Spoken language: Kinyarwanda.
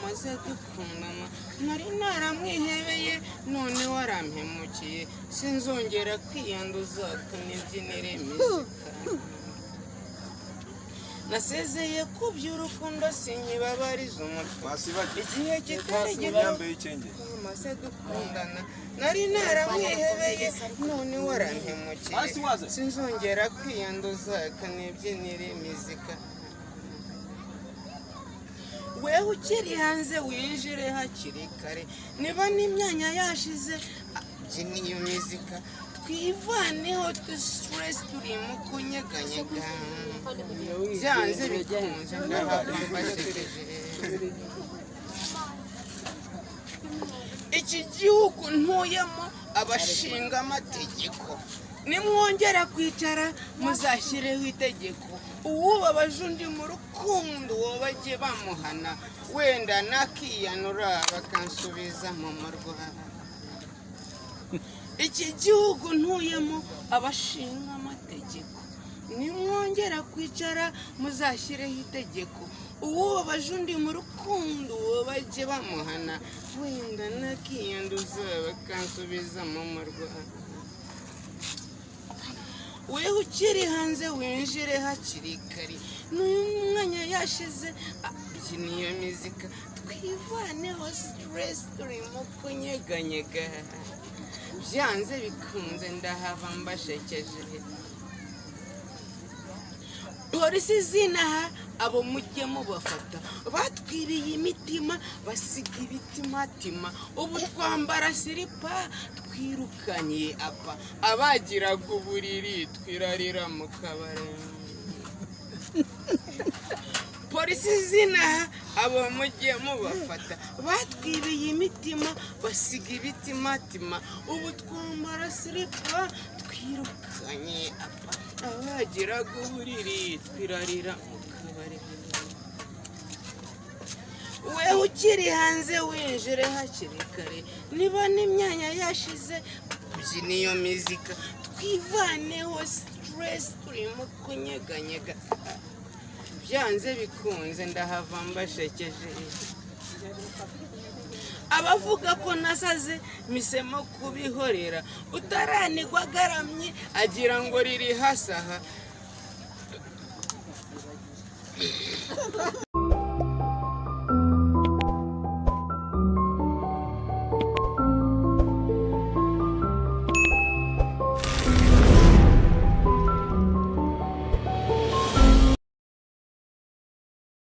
maze dukundana nari naramwihebeye none warampemukiye sinzongera kwiyanduza kanibyinire muzika nasezeye ku by'urukundo sinkibabariza umutwe igihe kitari maze dukundana nari naramwihebeye none warampemukiye sinzongera kwiyanduza kanibyinire muzika wewe ukiri hanze winjire hakiri kare niba n'imyanya yashize byina iyo muzika twivaneho stress turimo kunyeganyega byanze bikunze ndababashekeje iki gihugu ntuyemo abashinga amategeko nimwongera kwicara muzashyireho itegeko uwubabaje undi mu rukundo uwo bajye bamuhana wenda nakiyanura bakansubiza mu marwara iki gihugu ntuyemo abashinga amategeko nimwongera kwicara muzashyireho itegeko uwubabaje undi mu rukundo uwo bajye bamuhana wenda nakiyanduza bakansubiza mu marwara wewe ukiri hanze winjire hakiri kare n'umwanya yashize byina iyo muzika twivaneho stress turimo kunyeganyega byanze bikunze ndahava mbashekeje polisi zinaha abo mujye mubafata batwiriye imitima basiga ibitimatima ubu twambara silipa twirukanye apa abagiraga uburiri twirarira mu kabari polisi zinaha abo mujye mubafata batwiriye imitima basiga ibitimatima ubu twambara silipa twirukanye apa abagiraga uburiri twirarira mu kabari wewe ukiri hanze winjire hakiri kare niba n'imyanya yashize byina iyo muzika twivaneho stress turimo kunyeganyega byanze bikunze ndahava mbashekeje abavuga ko nasaze misemo kubihorera utaranigwa agaramye agira ngo riri hasaha